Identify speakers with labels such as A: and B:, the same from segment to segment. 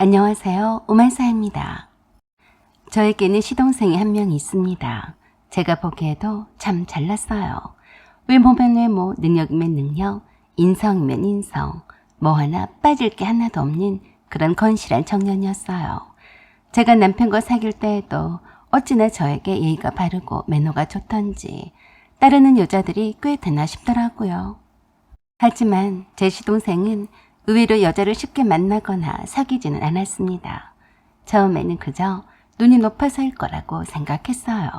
A: 안녕하세요. 오만사입니다. 저에게는 시동생이 한 명 있습니다. 제가 보기에도 참 잘났어요. 외모면 외모, 능력이면 능력, 인성이면 인성, 뭐 하나 빠질 게 하나도 없는 그런 건실한 청년이었어요. 제가 남편과 사귈 때에도 어찌나 저에게 예의가 바르고 매너가 좋던지 따르는 여자들이 꽤 되나 싶더라고요. 하지만 제 시동생은 의외로 여자를 쉽게 만나거나 사귀지는 않았습니다. 처음에는 그저 눈이 높아서일 거라고 생각했어요.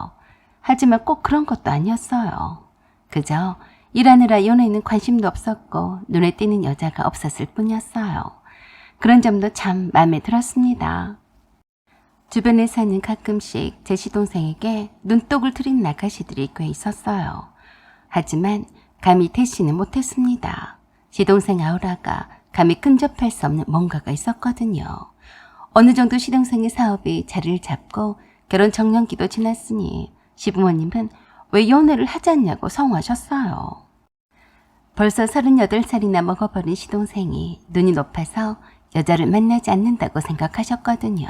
A: 하지만 꼭 그런 것도 아니었어요. 그저 일하느라 연애에는 관심도 없었고 눈에 띄는 여자가 없었을 뿐이었어요. 그런 점도 참 마음에 들었습니다. 주변에서는 가끔씩 제 시동생에게 눈독을 들인 아가씨들이 꽤 있었어요. 하지만 감히 대시는 못했습니다. 시동생 아우라가 감히 근접할 수 없는 뭔가가 있었거든요. 어느 정도 시동생의 사업이 자리를 잡고 결혼 정년기도 지났으니 시부모님은 왜 연애를 하지 않냐고 성화하셨어요. 벌써 38살이나 먹어버린 시동생이 눈이 높아서 여자를 만나지 않는다고 생각하셨거든요.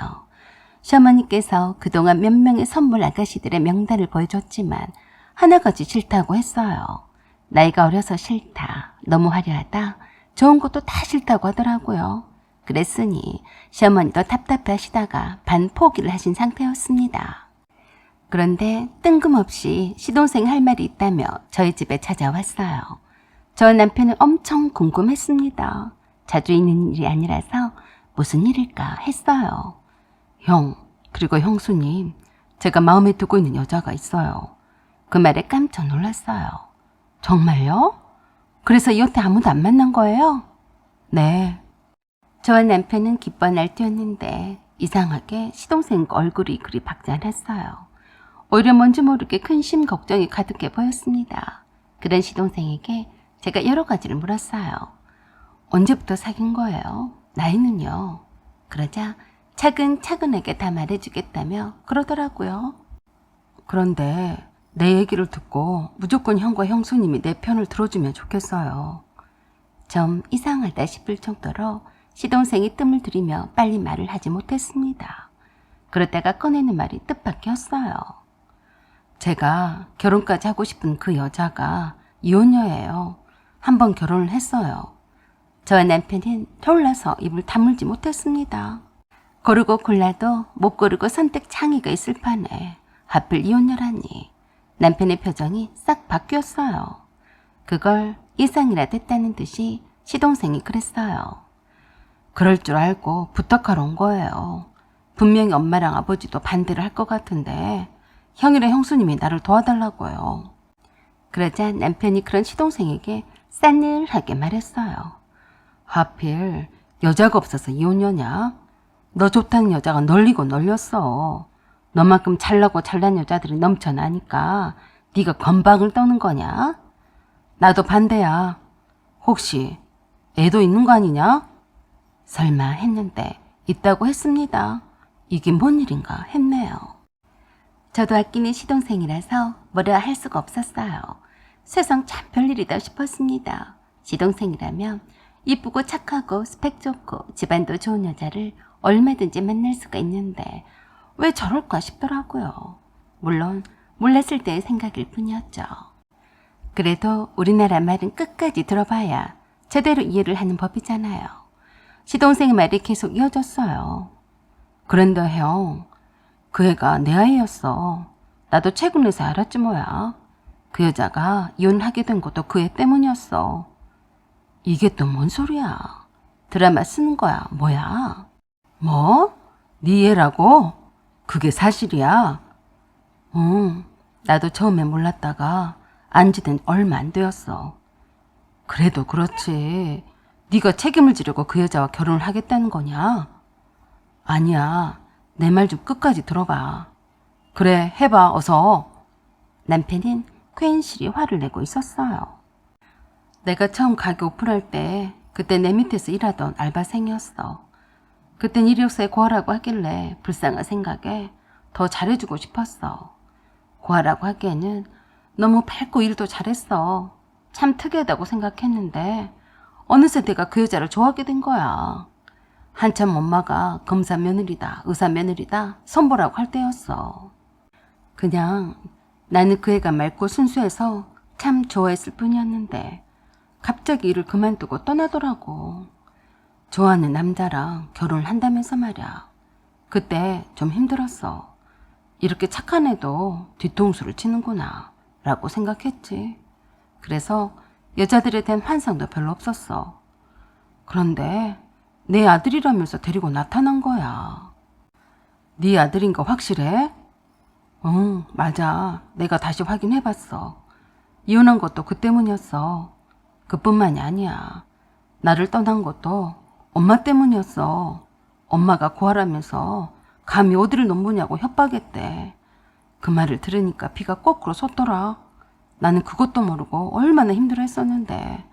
A: 시어머니께서 그동안 몇 명의 선물 아가씨들의 명단을 보여줬지만 하나같이 싫다고 했어요. 나이가 어려서 싫다, 너무 화려하다, 좋은 것도 다 싫다고 하더라고요. 그랬으니 시어머니도 답답해 하시다가 반 포기를 하신 상태였습니다. 그런데 뜬금없이 시동생 할 말이 있다며 저희 집에 찾아왔어요. 저 남편은 엄청 궁금했습니다. 자주 있는 일이 아니라서 무슨 일일까 했어요. 형, 그리고 형수님, 제가 마음에 두고 있는 여자가 있어요. 그 말에 깜짝 놀랐어요. 정말요? 그래서 여태 아무도 안 만난 거예요? 네. 저와 남편은 기뻐 날뛰었는데 이상하게 시동생 얼굴이 그리 밝지 않았어요. 오히려 뭔지 모르게 근심 걱정이 가득해 보였습니다. 그런 시동생에게 제가 여러 가지를 물었어요. 언제부터 사귄 거예요? 나이는요? 그러자 차근차근하게 다 말해주겠다며 그러더라고요. 그런데 내 얘기를 듣고 무조건 형과 형수님이 내 편을 들어주면 좋겠어요. 좀 이상하다 싶을 정도로 시동생이 뜸을 들이며 빨리 말을 하지 못했습니다. 그러다가 꺼내는 말이 뜻밖이었어요. 제가 결혼까지 하고 싶은 그 여자가 이혼녀예요. 한번 결혼을 했어요. 저와 남편은 놀라서 입을 다물지 못했습니다. 고르고 골라도 못 고르고 선택 창의가 있을 판에 하필 이혼녀라니. 남편의 표정이 싹 바뀌었어요. 그걸 예상이라 됐다는 듯이 시동생이 그랬어요. 그럴 줄 알고 부탁하러 온 거예요. 분명히 엄마랑 아버지도 반대를 할 것 같은데 형이랑 형수님이 나를 도와달라고요. 그러자 남편이 그런 시동생에게 싸늘하게 말했어요. 하필 여자가 없어서 이혼녀냐? 너 좋다는 여자가 널리고 널렸어. 너만큼 잘나고 잘난 여자들이 넘쳐나니까 네가 건방을 떠는 거냐? 나도 반대야. 혹시 애도 있는 거 아니냐? 설마 했는데 있다고 했습니다. 이게 뭔 일인가 했네요. 저도 아끼는 시동생이라서 뭐라 할 수가 없었어요. 세상 참 별일이다 싶었습니다. 시동생이라면 이쁘고 착하고 스펙 좋고 집안도 좋은 여자를 얼마든지 만날 수가 있는데 왜 저럴까 싶더라고요. 물론 몰랐을 때의 생각일 뿐이었죠. 그래도 우리나라 말은 끝까지 들어봐야 제대로 이해를 하는 법이잖아요. 시동생의 말이 계속 이어졌어요. 그런데 형, 그 애가 내 아이였어. 나도 최근에서 알았지 뭐야. 그 여자가 이혼하게 된 것도 그 애 때문이었어. 이게 또 뭔 소리야. 드라마 쓰는 거야 뭐야. 뭐? 네 애라고? 그게 사실이야? 응, 나도 처음에 몰랐다가 안지 된 얼마 안 되었어. 그래도 그렇지. 네가 책임을 지려고 그 여자와 결혼을 하겠다는 거냐? 아니야. 내 말 좀 끝까지 들어봐. 그래, 해봐, 어서. 남편은 괜시리 화를 내고 있었어요. 내가 처음 가게 오픈할 때 그때 내 밑에서 일하던 알바생이었어. 그땐 이력서에 고하라고 하길래 불쌍한 생각에 더 잘해주고 싶었어. 고하라고 하기에는 너무 밝고 일도 잘했어. 참 특이하다고 생각했는데 어느새 내가 그 여자를 좋아하게 된 거야. 한참 엄마가 검사 며느리다, 의사 며느리다 선보라고 할 때였어. 그냥 나는 그 애가 맑고 순수해서 참 좋아했을 뿐이었는데 갑자기 일을 그만두고 떠나더라고. 좋아하는 남자랑 결혼을 한다면서 말이야. 그때 좀 힘들었어. 이렇게 착한 애도 뒤통수를 치는구나 라고 생각했지. 그래서 여자들에 대한 환상도 별로 없었어. 그런데 내 아들이라면서 데리고 나타난 거야. 네 아들인 거 확실해? 응, 맞아. 내가 다시 확인해봤어. 이혼한 것도 그 때문이었어. 그뿐만이 아니야. 나를 떠난 것도 엄마 때문이었어. 엄마가 구하라면서 감히 어디를 넘보냐고 협박했대. 그 말을 들으니까 피가 거꾸로 솟더라. 나는 그것도 모르고 얼마나 힘들어했었는데.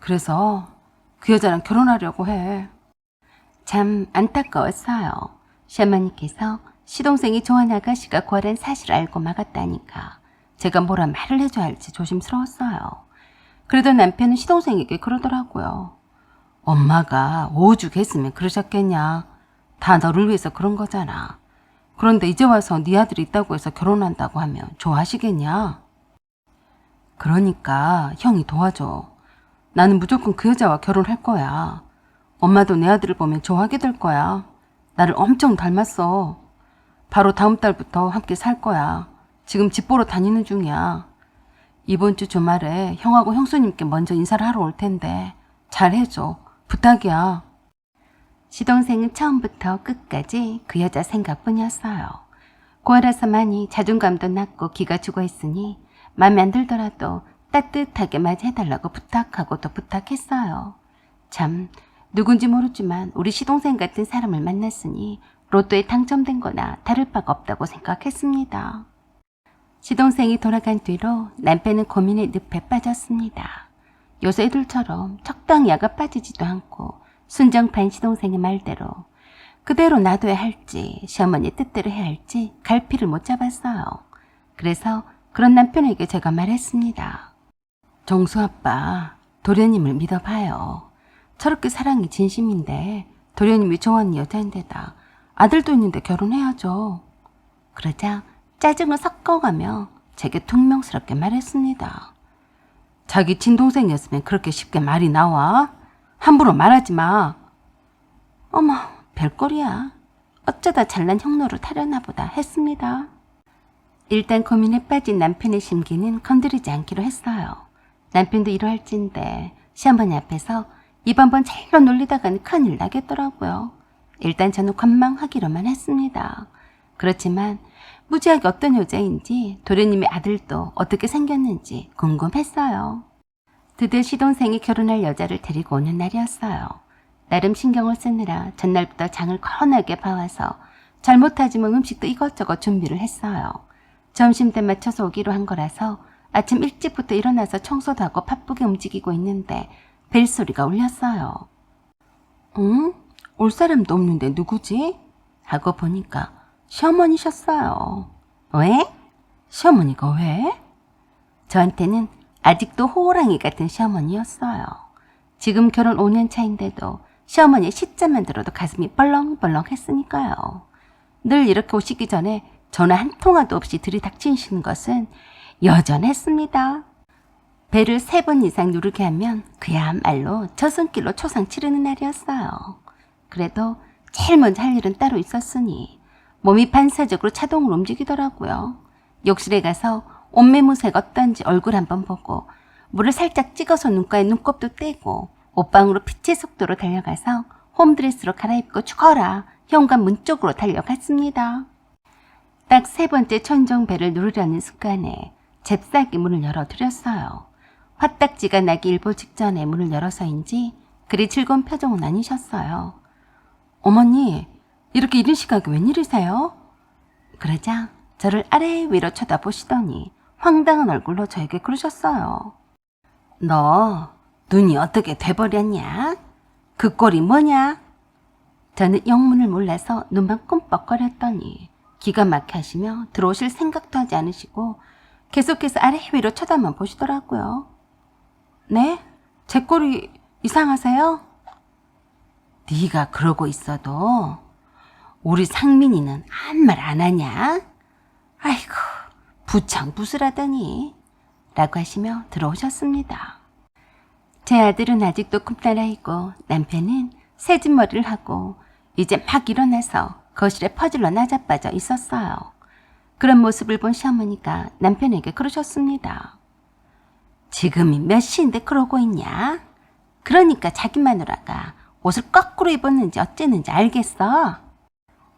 A: 그래서 그 여자랑 결혼하려고 해. 참 안타까웠어요. 시어머니께서 시동생이 좋아하는 아가씨가 구하라는 사실을 알고 막았다니까 제가 뭐라 말을 해줘야 할지 조심스러웠어요. 그래도 남편은 시동생에게 그러더라고요. 엄마가 오죽했으면 그러셨겠냐. 다 너를 위해서 그런 거잖아. 그런데 이제 와서 네 아들이 있다고 해서 결혼한다고 하면 좋아하시겠냐? 그러니까 형이 도와줘. 나는 무조건 그 여자와 결혼할 거야. 엄마도 내 아들을 보면 좋아하게 될 거야. 나를 엄청 닮았어. 바로 다음 달부터 함께 살 거야. 지금 집 보러 다니는 중이야. 이번 주 주말에 형하고 형수님께 먼저 인사를 하러 올 텐데 잘 해줘. 부탁이야. 시동생은 처음부터 끝까지 그 여자 생각뿐이었어요. 고아라서 많이 자존감도 낮고 기가 죽어있으니 마음에 안 들더라도 따뜻하게 맞이해달라고 부탁하고 또 부탁했어요. 참 누군지 모르지만 우리 시동생 같은 사람을 만났으니 로또에 당첨된 거나 다를 바가 없다고 생각했습니다. 시동생이 돌아간 뒤로 남편은 고민의 늪에 빠졌습니다. 요새 애들처럼 적당히 야가 빠지지도 않고 순정판 시동생의 말대로 그대로 놔둬야 할지 시어머니 뜻대로 해야 할지 갈피를 못 잡았어요. 그래서 그런 남편에게 제가 말했습니다. 정수 아빠, 도련님을 믿어봐요. 저렇게 사랑이 진심인데 도련님이 좋아하는 여자인데다 아들도 있는데 결혼해야죠. 그러자 짜증을 섞어가며 제게 퉁명스럽게 말했습니다. 자기 친동생이었으면 그렇게 쉽게 말이 나와? 함부로 말하지 마. 어머, 별꼴이야. 어쩌다 잘난 형노를 타려나 보다 했습니다. 일단 고민에 빠진 남편의 심기는 건드리지 않기로 했어요. 남편도 이러할진데 시어머니 앞에서 입 한번 잘로 놀리다가는 큰일 나겠더라고요. 일단 저는 관망하기로만 했습니다. 그렇지만 무지하게 어떤 여자인지 도련님의 아들도 어떻게 생겼는지 궁금했어요. 드디어 시동생이 결혼할 여자를 데리고 오는 날이었어요. 나름 신경을 쓰느라 전날부터 장을 건하게 봐와서 잘못하지만 음식도 이것저것 준비를 했어요. 점심때 맞춰서 오기로 한 거라서 아침 일찍부터 일어나서 청소도 하고 바쁘게 움직이고 있는데 벨소리가 울렸어요. 응? 올 사람도 없는데 누구지? 하고 보니까 시어머니셨어요. 왜? 시어머니가 왜? 저한테는 아직도 호랑이 같은 시어머니였어요. 지금 결혼 5년 차인데도 시어머니의 시자만 들어도 가슴이 벌렁벌렁 했으니까요. 늘 이렇게 오시기 전에 전화 한 통화도 없이 들이닥치시는 것은 여전했습니다. 배를 3번 이상 누르게 하면 그야말로 저 손길로 초상 치르는 날이었어요. 그래도 제일 먼저 할 일은 따로 있었으니 몸이 반사적으로 자동으로 움직이더라고요. 욕실에 가서 옷매무새가 어떤지 얼굴 한번 보고 물을 살짝 찍어서 눈가에 눈곱도 떼고 옷방으로 빛의 속도로 달려가서 홈드레스로 갈아입고 죽어라 현관 문 쪽으로 달려갔습니다. 딱 3번째 천정배를 누르려는 순간에 잽싸게 문을 열어드렸어요. 화딱지가 나기 일보 직전에 문을 열어서인지 그리 즐거운 표정은 아니셨어요. 어머니, 이렇게 이른 시각에 웬일이세요? 그러자 저를 아래 위로 쳐다보시더니 황당한 얼굴로 저에게 그러셨어요. 너 눈이 어떻게 돼버렸냐? 그 꼴이 뭐냐? 저는 영문을 몰라서 눈만 끔뻑거렸더니 기가 막혀 하시며 들어오실 생각도 하지 않으시고 계속해서 아래 위로 쳐다만 보시더라고요. 네? 제 꼴이 이상하세요? 네가 그러고 있어도 우리 상민이는 아무 말 안 하냐? 아이고, 부창부수라더니 라고 하시며 들어오셨습니다. 제 아들은 아직도 굽나라이고 남편은 새집머리를 하고 이제 막 일어나서 거실에 퍼질러 나자빠져 있었어요. 그런 모습을 본 시어머니가 남편에게 그러셨습니다. 지금이 몇 시인데 그러고 있냐? 그러니까 자기 마누라가 옷을 거꾸로 입었는지 어쨌는지 알겠어.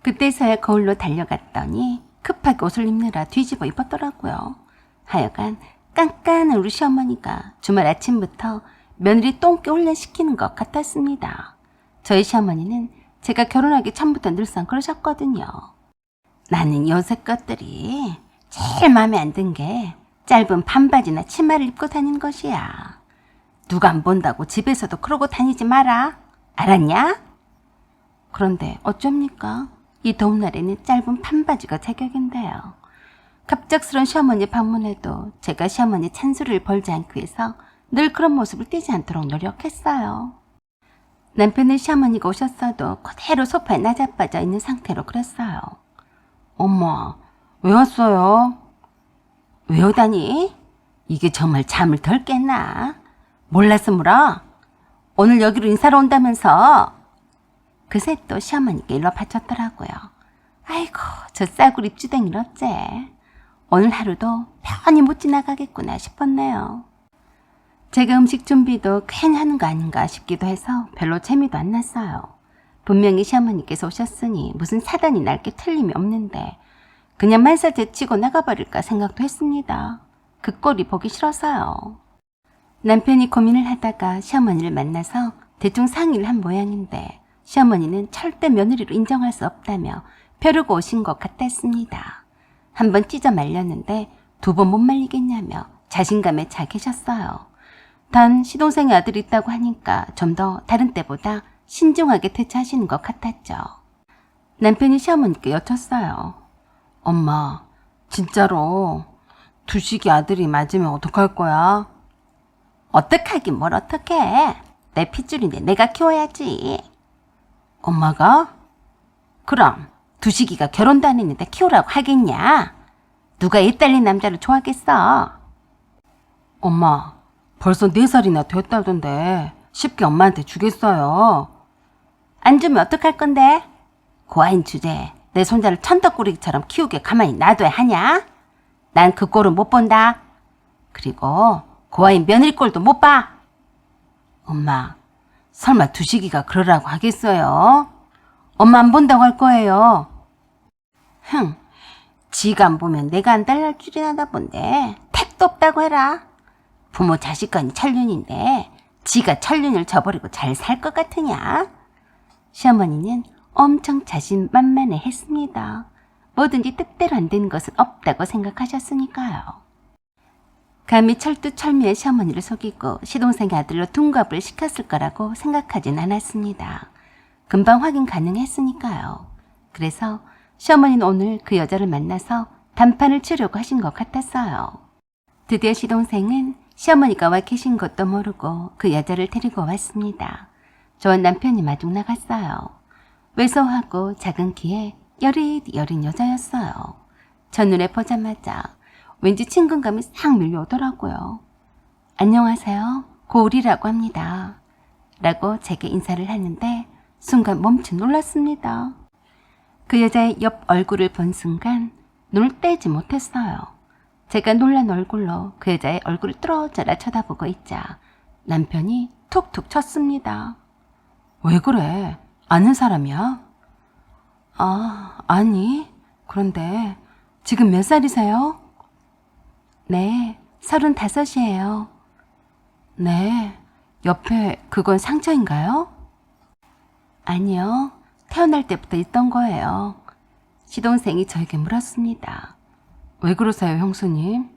A: 그때서야 거울로 달려갔더니 급하게 옷을 입느라 뒤집어 입었더라고요. 하여간 깐깐한 우리 시어머니가 주말 아침부터 며느리 똥개 훈련시키는 것 같았습니다. 저희 시어머니는 제가 결혼하기 전부터 늘상 그러셨거든요. 나는 요새 것들이 제일 마음에 안 든 게 짧은 반바지나 치마를 입고 다니는 것이야. 누가 안 본다고 집에서도 그러고 다니지 마라. 알았냐? 그런데 어쩝니까? 이 더운 날에는 짧은 반바지가 제격인데요. 갑작스런 시어머니 방문에도 제가 시어머니 찬소리를 벌지 않기 위해서 늘 그런 모습을 띄지 않도록 노력했어요. 남편은 시어머니가 오셨어도 그대로 소파에 나자빠져 있는 상태로 그랬어요. 엄마, 왜 왔어요? 왜 오다니? 이게 정말 잠을 덜 깼나? 몰라서 물어? 오늘 여기로 인사로 온다면서? 그새 또 시어머니께 일러 바쳤더라고요. 아이고, 저 싸구리 입주댕이를 어째. 오늘 하루도 편히 못 지나가겠구나 싶었네요. 제가 음식 준비도 괜히 하는 거 아닌가 싶기도 해서 별로 재미도 안 났어요. 분명히 시어머니께서 오셨으니 무슨 사단이 날 게 틀림이 없는데 그냥 말살 제치고 나가버릴까 생각도 했습니다. 그 꼴이 보기 싫어서요. 남편이 고민을 하다가 시어머니를 만나서 대충 상의를 한 모양인데 시어머니는 절대 며느리로 인정할 수 없다며 벼르고 오신 것 같았습니다. 한 번 찢어 말렸는데 2번 못 말리겠냐며 자신감에 차 계셨어요. 단 시동생의 아들이 있다고 하니까 좀 더 다른 때보다 신중하게 대처하시는 것 같았죠. 남편이 시어머니께 여쭸어요. 엄마, 진짜로 두식이 아들이 맞으면 어떡할 거야? 어떡하긴 뭘 어떡해. 내 핏줄인데 내가 키워야지. 엄마가? 그럼 두식이가 결혼도 안 했는데 키우라고 하겠냐? 누가 애 딸린 남자를 좋아하겠어? 엄마, 벌써 4살이나 됐다던데 쉽게 엄마한테 주겠어요. 안 주면 어떡할 건데? 고아인 주제에 내 손자를 천덕꾸러기처럼 키우게 가만히 놔둬야 하냐? 난 그 꼴은 못 본다. 그리고 고아인 며느리 꼴도 못 봐. 엄마, 설마 두식이가 그러라고 하겠어요? 엄마 안 본다고 할 거예요. 지가 안 보면 내가 안 달랄 줄이나 나 본데 택도 없다고 해라. 부모 자식 간이 천륜인데 지가 천륜을 저버리고 잘 살 것 같으냐? 시어머니는 엄청 자신만만해 했습니다. 뭐든지 뜻대로 안 되는 것은 없다고 생각하셨으니까요. 감히 철두철미의 시어머니를 속이고 시동생의 아들로 둔갑을 시켰을 거라고 생각하진 않았습니다. 금방 확인 가능했으니까요. 그래서 시어머니는 오늘 그 여자를 만나서 단판을 치려고 하신 것 같았어요. 드디어 시동생은 시어머니가 와 계신 것도 모르고 그 여자를 데리고 왔습니다. 저와 남편이 마중 나갔어요. 왜소하고 작은 키에 여릿여린 여자였어요. 첫눈에 보자마자 왠지 친근감이 싹 밀려오더라고요. 안녕하세요. 고울이라고 합니다. 라고 제게 인사를 하는데 순간 멈칫 놀랐습니다. 그 여자의 옆 얼굴을 본 순간 눈을 떼지 못했어요. 제가 놀란 얼굴로 그 여자의 얼굴을 뚫어져라 쳐다보고 있자 남편이 툭툭 쳤습니다. 왜 그래? 아는 사람이야? 아니. 그런데 지금 몇 살이세요? 네, 35이에요. 네, 옆에 그건 상처인가요? 아니요, 태어날 때부터 있던 거예요. 시동생이 저에게 물었습니다. 왜 그러세요, 형수님?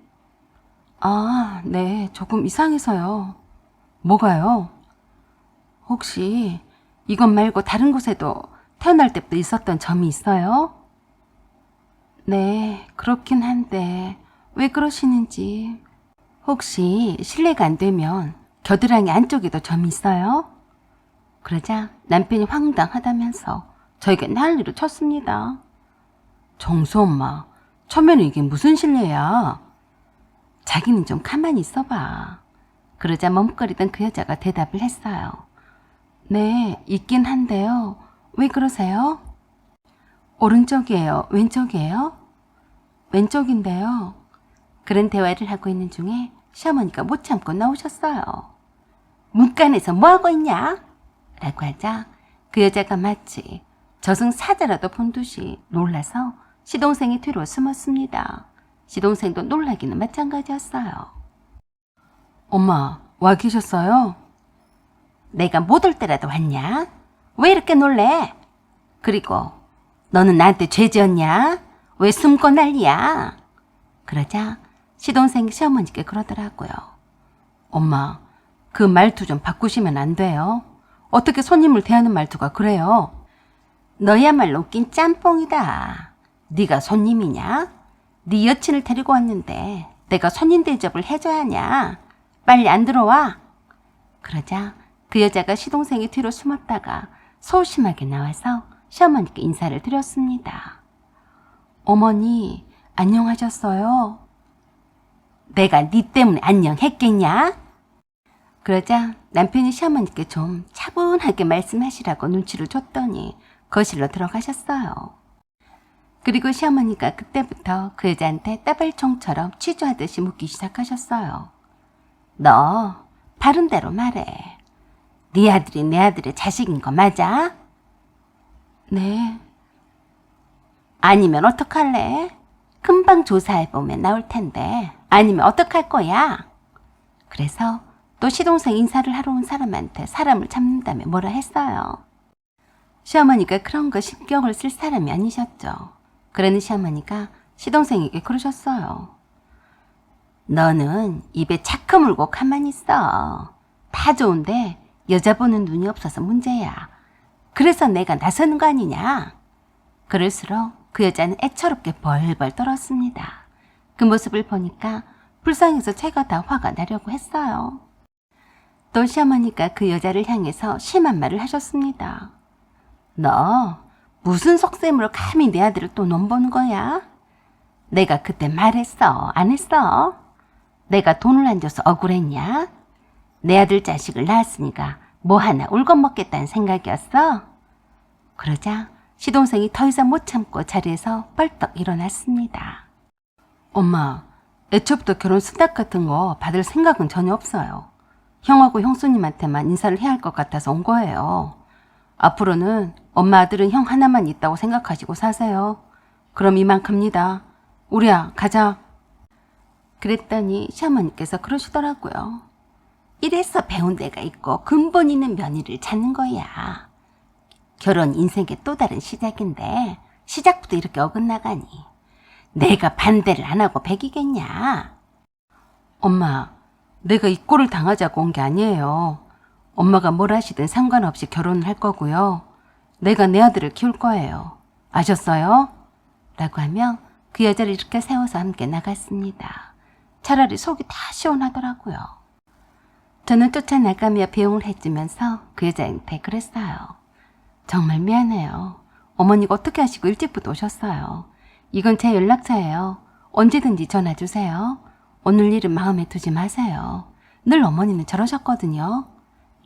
A: 네, 조금 이상해서요. 뭐가요? 혹시 이것 말고 다른 곳에도 태어날 때부터 있었던 점이 있어요? 네, 그렇긴 한데 왜 그러시는지. 혹시 실례가 안 되면 겨드랑이 안쪽에도 점이 있어요? 그러자 남편이 황당하다면서 저에게 난리를 쳤습니다. 정수 엄마, 처음에는 이게 무슨 실례야? 자기는 좀 가만히 있어봐. 그러자 멈거리던 그 여자가 대답을 했어요. 네, 있긴 한데요. 왜 그러세요? 오른쪽이에요? 왼쪽이에요? 왼쪽인데요. 그런 대화를 하고 있는 중에 시어머니가 못 참고 나오셨어요. 문간에서 뭐하고 있냐? 라고 하자 그 여자가 마치 저승사자라도 본 듯이 놀라서 시동생이 뒤로 숨었습니다. 시동생도 놀라기는 마찬가지였어요. 엄마, 와 계셨어요? 내가 못 올 때라도 왔냐? 왜 이렇게 놀래? 그리고 너는 나한테 죄 지었냐? 왜 숨고 난리야? 그러자 시동생 시어머니께 그러더라고요. 엄마, 그 말투 좀 바꾸시면 안 돼요? 어떻게 손님을 대하는 말투가 그래요? 너야말로 웃긴 짬뽕이다. 네가 손님이냐? 네 여친을 데리고 왔는데 내가 손님 대접을 해줘야 하냐? 빨리 안 들어와. 그러자 그 여자가 시동생이 뒤로 숨었다가 소심하게 나와서 시어머니께 인사를 드렸습니다. 어머니, 안녕하셨어요? 내가 네 때문에 안녕했겠냐? 그러자 남편이 시어머니께 좀 차분하게 말씀하시라고 눈치를 줬더니 거실로 들어가셨어요. 그리고 시어머니가 그때부터 그 여자한테 따발총처럼 취조하듯이 묻기 시작하셨어요. 너 바른 대로 말해. 네 아들이 내 아들의 자식인 거 맞아? 네. 아니면 어떡할래? 금방 조사해보면 나올 텐데 아니면 어떡할 거야? 그래서 또 시동생 인사를 하러 온 사람한테 사람을 잡는다며 뭐라 했어요. 시어머니가 그런 거 신경을 쓸 사람이 아니셨죠. 그러는 시어머니가 시동생에게 그러셨어요. 너는 입에 차크 물고 가만히 있어. 다 좋은데 여자 보는 눈이 없어서 문제야. 그래서 내가 나서는 거 아니냐? 그럴수록 그 여자는 애처롭게 벌벌 떨었습니다. 그 모습을 보니까 불쌍해서 제가 다 화가 나려고 했어요. 또 시어머니가 그 여자를 향해서 심한 말을 하셨습니다. 너 무슨 속셈으로 감히 내 아들을 또 넘보는 거야? 내가 그때 말했어, 안 했어? 내가 돈을 안 줘서 억울했냐? 내 아들 자식을 낳았으니까 뭐 하나 울고 먹겠다는 생각이었어? 그러자 시동생이 더 이상 못 참고 자리에서 벌떡 일어났습니다. 엄마, 애초부터 결혼 수닥 같은 거 받을 생각은 전혀 없어요. 형하고 형수님한테만 인사를 해야 할 것 같아서 온 거예요. 앞으로는 엄마 아들은 형 하나만 있다고 생각하시고 사세요. 그럼 이만 갑니다. 우리야, 가자. 그랬더니 시어머니께서 그러시더라고요. 이래서 배운 데가 있고 근본 있는 며느리를 찾는 거야. 결혼 인생의 또 다른 시작인데 시작부터 이렇게 어긋나가니 내가 반대를 안 하고 배기겠냐? 엄마, 내가 이 꼴을 당하자고 온 게 아니에요. 엄마가 뭘 하시든 상관없이 결혼을 할 거고요. 내가 내 아들을 키울 거예요. 아셨어요? 라고 하며 그 여자를 이렇게 세워서 함께 나갔습니다. 차라리 속이 다 시원하더라고요. 저는 쫓아나가며 비용을 해주면서 그 여자한테 그랬어요. 정말 미안해요. 어머니가 어떻게 하시고 일찍부터 오셨어요. 이건 제 연락처예요. 언제든지 전화 주세요. 오늘 일은 마음에 두지 마세요. 늘 어머니는 저러셨거든요.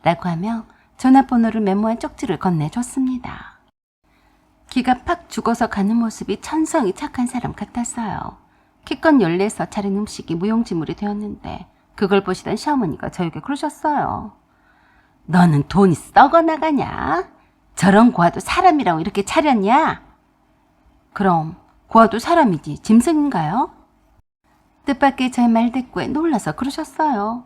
A: 라고 하며 전화번호를 메모한 쪽지를 건네줬습니다. 기가 팍 죽어서 가는 모습이 천성이 착한 사람 같았어요. 키껏 열내서 차린 음식이 무용지물이 되었는데 그걸 보시던 시어머니가 저에게 그러셨어요. 너는 돈이 썩어 나가냐? 저런 고아도 사람이라고 이렇게 차렸냐? 그럼 고아도 사람이지 짐승인가요? 뜻밖의 저의 말대꾸에 놀라서 그러셨어요.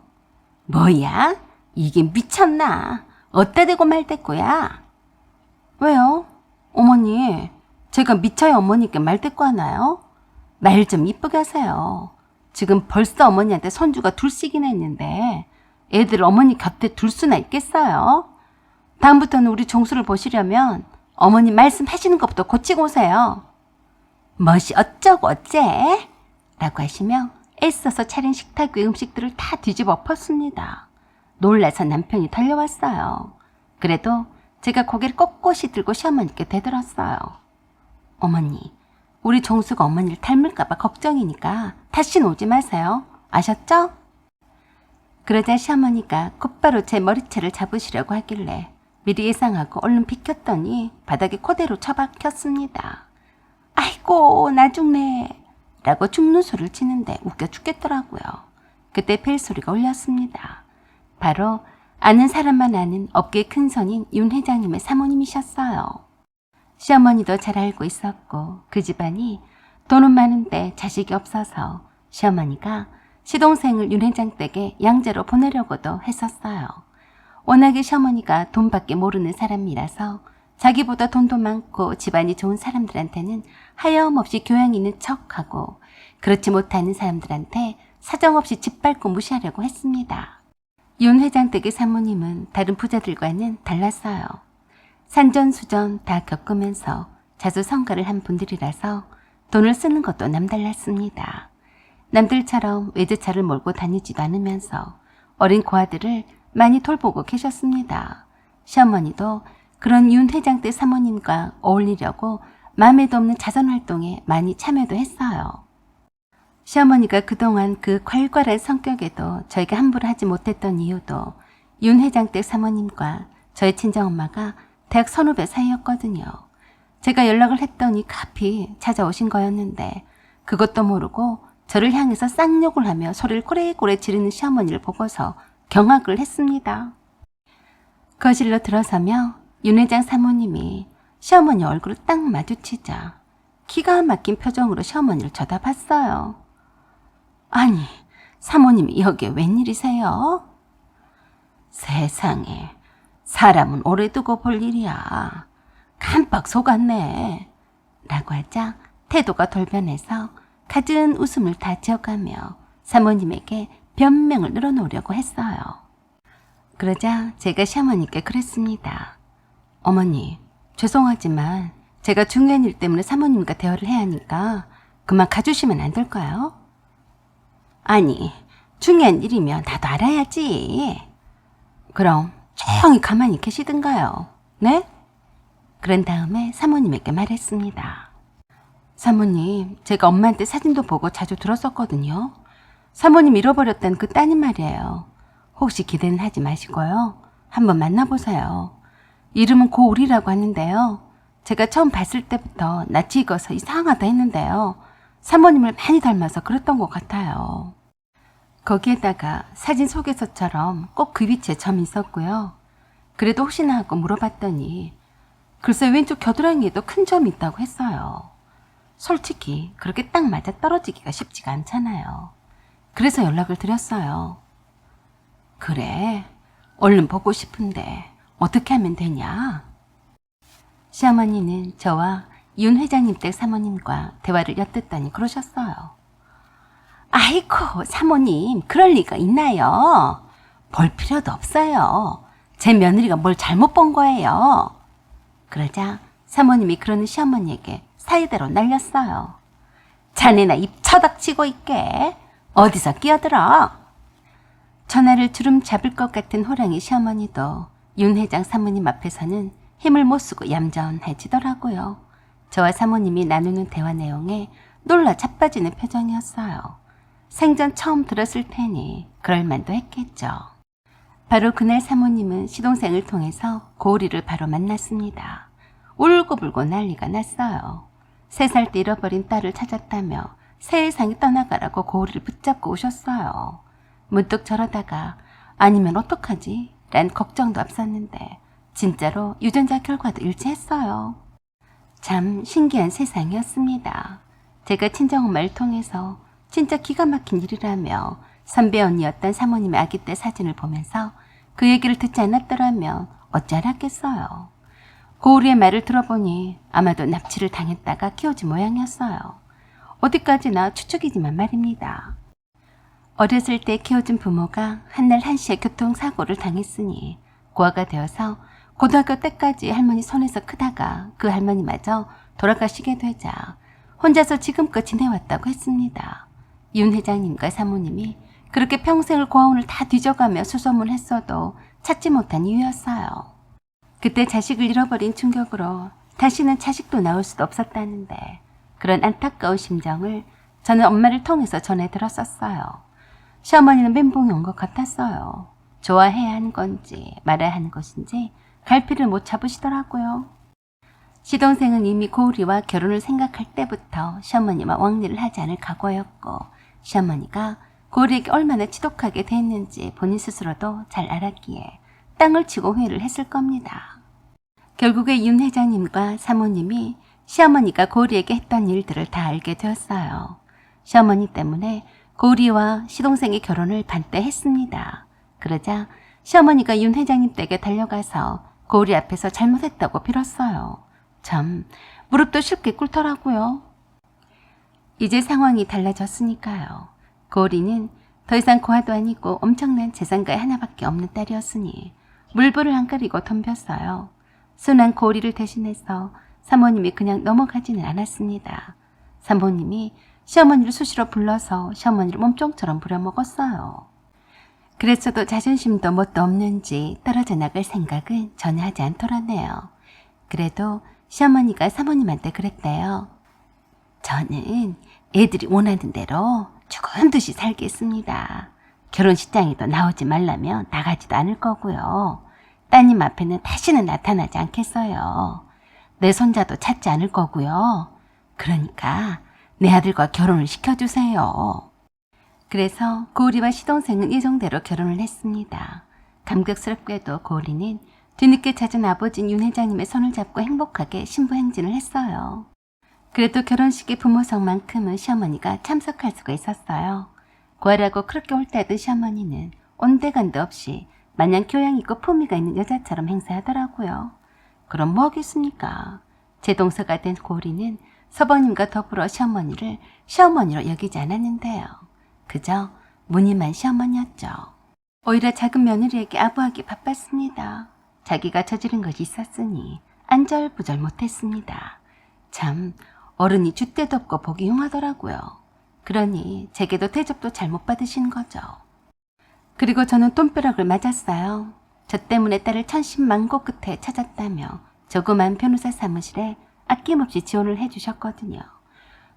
A: 뭐야? 이게 미쳤나? 어따 대고 말대꾸야? 왜요? 어머니, 제가 미쳐야 어머니께 말대꾸 하나요? 말 좀 이쁘게 하세요. 지금 벌써 어머니한테 손주가 둘씩이나 있는데 애들 어머니 곁에 둘 수나 있겠어요? 다음부터는 우리 종수를 보시려면 어머니 말씀하시는 것부터 고치고 오세요. 멋이 어쩌고 어째? 라고 하시며 애써서 차린 식탁 위 음식들을 다 뒤집어 엎었습니다. 놀라서 남편이 달려왔어요. 그래도 제가 고개를 꼿꼿이 들고 시어머니께 대들었어요. 어머니, 우리 종수가 어머니를 닮을까봐 걱정이니까 다시는 오지 마세요. 아셨죠? 그러자 시어머니가 곧바로 제 머리채를 잡으시려고 하길래 미리 예상하고 얼른 비켰더니 바닥에 그대로 처박혔습니다. 아이고 나 죽네 라고 죽는 소리를 치는데 웃겨 죽겠더라고요. 그때 벨소리가 울렸습니다. 바로 아는 사람만 아는 업계의 큰손인 윤 회장님의 사모님이셨어요. 시어머니도 잘 알고 있었고 그 집안이 돈은 많은데 자식이 없어서 시어머니가 시동생을 윤 회장 댁에 양제로 보내려고도 했었어요. 워낙에 시어머니가 돈밖에 모르는 사람이라서 자기보다 돈도 많고 집안이 좋은 사람들한테는 하염없이 교양 있는 척하고 그렇지 못하는 사람들한테 사정없이 짓밟고 무시하려고 했습니다. 윤 회장 댁의 사모님은 다른 부자들과는 달랐어요. 산전수전 다 겪으면서 자주 성가를 한 분들이라서 돈을 쓰는 것도 남달랐습니다. 남들처럼 외제차를 몰고 다니지도 않으면서 어린 고아들을 많이 돌보고 계셨습니다. 시어머니도 그런 윤 회장 댁 사모님과 어울리려고 마음에도 없는 자선활동에 많이 참여도 했어요. 시어머니가 그동안 그 콸콸한 성격에도 저희가 함부로 하지 못했던 이유도 윤 회장 댁 사모님과 저희 친정엄마가 대학 선후배 사이였거든요. 제가 연락을 했더니 급히 찾아오신 거였는데 그것도 모르고 저를 향해서 쌍욕을 하며 소리를 꼬레꼬레 지르는 시어머니를 보고서 경악을 했습니다. 거실로 들어서며 윤 회장 사모님이 시어머니 얼굴을 딱 마주치자 기가 막힌 표정으로 시어머니를 쳐다봤어요. 아니, 사모님이 여기에 웬일이세요? 세상에, 사람은 오래 두고 볼 일이야. 깜빡 속았네. 라고 하자 태도가 돌변해서 갖은 웃음을 다 지어가며 사모님에게 변명을 늘어놓으려고 했어요. 그러자 제가 시어머니께 그랬습니다. 어머니, 죄송하지만 제가 중요한 일 때문에 사모님과 대화를 해야 하니까 그만 가주시면 안 될까요? 아니, 중요한 일이면 나도 알아야지. 그럼 조용히 가만히 계시든가요. 네? 그런 다음에 사모님에게 말했습니다. 사모님, 제가 엄마한테 사진도 보고 자주 들었었거든요. 사모님 잃어버렸다는 그 따님 말이에요. 혹시 기대는 하지 마시고요. 한번 만나보세요. 이름은 고우리라고 하는데요. 제가 처음 봤을 때부터 낯이 익어서 이상하다 했는데요. 사모님을 많이 닮아서 그랬던 것 같아요. 거기에다가 사진 속에서처럼 꼭 그 위치에 점이 있었고요. 그래도 혹시나 하고 물어봤더니 글쎄 왼쪽 겨드랑이에도 큰 점이 있다고 했어요. 솔직히 그렇게 딱 맞아 떨어지기가 쉽지가 않잖아요. 그래서 연락을 드렸어요. 그래, 얼른 보고 싶은데 어떻게 하면 되냐? 시어머니는 저와 윤 회장님 댁 사모님과 대화를 엿듣더니 그러셨어요. 아이고, 사모님, 그럴 리가 있나요? 볼 필요도 없어요. 제 며느리가 뭘 잘못 본 거예요. 그러자 사모님이 그러는 시어머니에게 사이다로 날렸어요. 자네나 입 처닥치고 있게. 어디서 끼어들어? 전화를 주름 잡을 것 같은 호랑이 시어머니도 윤 회장 사모님 앞에서는 힘을 못 쓰고 얌전해지더라고요. 저와 사모님이 나누는 대화 내용에 놀라 자빠지는 표정이었어요. 생전 처음 들었을 테니 그럴 만도 했겠죠. 바로 그날 사모님은 시동생을 통해서 고우리를 바로 만났습니다. 울고불고 난리가 났어요. 3살 때 잃어버린 딸을 찾았다며 세상에 떠나가라고 고우리를 붙잡고 오셨어요. 문득 저러다가 아니면 어떡하지? 란 걱정도 앞섰는데 진짜로 유전자 결과도 일치했어요. 참 신기한 세상이었습니다. 제가 친정엄마를 통해서 진짜 기가 막힌 일이라며 선배 언니였던 사모님의 아기 때 사진을 보면서 그 얘기를 듣지 않았더라면 어찌 알았겠어요. 고우리의 말을 들어보니 아마도 납치를 당했다가 키워진 모양이었어요. 어디까지나 추측이지만 말입니다. 어렸을 때 키워준 부모가 한날 한시에 교통사고를 당했으니 고아가 되어서 고등학교 때까지 할머니 손에서 크다가 그 할머니마저 돌아가시게 되자 혼자서 지금껏 지내왔다고 했습니다. 윤 회장님과 사모님이 그렇게 평생을 고아원을 다 뒤져가며 수소문했어도 찾지 못한 이유였어요. 그때 자식을 잃어버린 충격으로 다시는 자식도 나올 수도 없었다는데 그런 안타까운 심정을 저는 엄마를 통해서 전해 들었었어요. 시어머니는 멘붕이 온 것 같았어요. 좋아해야 하는 건지 말아야 하는 것인지 갈피를 못 잡으시더라고요. 시동생은 이미 고우리와 결혼을 생각할 때부터 시어머니와 왕래를 하지 않을 각오였고 시어머니가 고우리에게 얼마나 지독하게 대했는지 본인 스스로도 잘 알았기에 땅을 치고 회의를 했을 겁니다. 결국에 윤 회장님과 사모님이 시어머니가 고우리에게 했던 일들을 다 알게 되었어요. 시어머니 때문에 고우리와 시동생의 결혼을 반대했습니다. 그러자 시어머니가 윤 회장님 댁에 달려가서 고우리 앞에서 잘못했다고 빌었어요. 참 무릎도 쉽게 꿇더라고요. 이제 상황이 달라졌으니까요. 고우리는 더 이상 고아도 아니고 엄청난 재산가의 하나밖에 없는 딸이었으니 물불을 안 가리고 덤볐어요. 순한 고우리를 대신해서 사모님이 그냥 넘어가지는 않았습니다. 사모님이 시어머니를 수시로 불러서 시어머니를 몸종처럼 부려먹었어요. 그랬어도 자존심도 뭣도 없는지 떨어져 나갈 생각은 전혀 하지 않더라네요. 그래도 시어머니가 사모님한테 그랬대요. 저는 애들이 원하는 대로 죽은 듯이 살겠습니다. 결혼식장에도 나오지 말라면 나가지도 않을 거고요. 따님 앞에는 다시는 나타나지 않겠어요. 내 손자도 찾지 않을 거고요. 그러니까 내 아들과 결혼을 시켜주세요. 그래서 고우리와 시동생은 예정대로 결혼을 했습니다. 감격스럽게도 고우리는 뒤늦게 찾은 아버지인 윤 회장님의 손을 잡고 행복하게 신부 행진을 했어요. 그래도 결혼식의 부모성만큼은 시어머니가 참석할 수가 있었어요. 고아라고 그렇게 홀대하던 시어머니는 온데간데 없이 마냥 교양 있고 품위가 있는 여자처럼 행세하더라고요. 그럼 뭐 하겠습니까? 제 동서가 된 고우리는 서방님과 더불어 시어머니를 시어머니로 여기지 않았는데요. 그저 무늬만 시어머니였죠. 오히려 작은 며느리에게 아부하기 바빴습니다. 자기가 저지른 것이 있었으니 안절부절 못했습니다. 참 어른이 줏대도 없고 보기 흉하더라고요. 그러니 제게도 대접도 잘 못 받으신 거죠. 그리고 저는 돈벼락을 맞았어요. 저 때문에 딸을 천신만고 끝에 찾았다며 조그만 변호사 사무실에 아낌없이 지원을 해주셨거든요.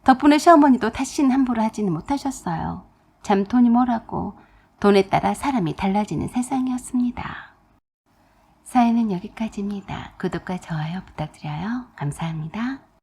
A: 덕분에 시어머니도 다시는 함부로 하지는 못하셨어요. 참 돈이 뭐라고 돈에 따라 사람이 달라지는 세상이었습니다. 사연은 여기까지입니다. 구독과 좋아요 부탁드려요. 감사합니다.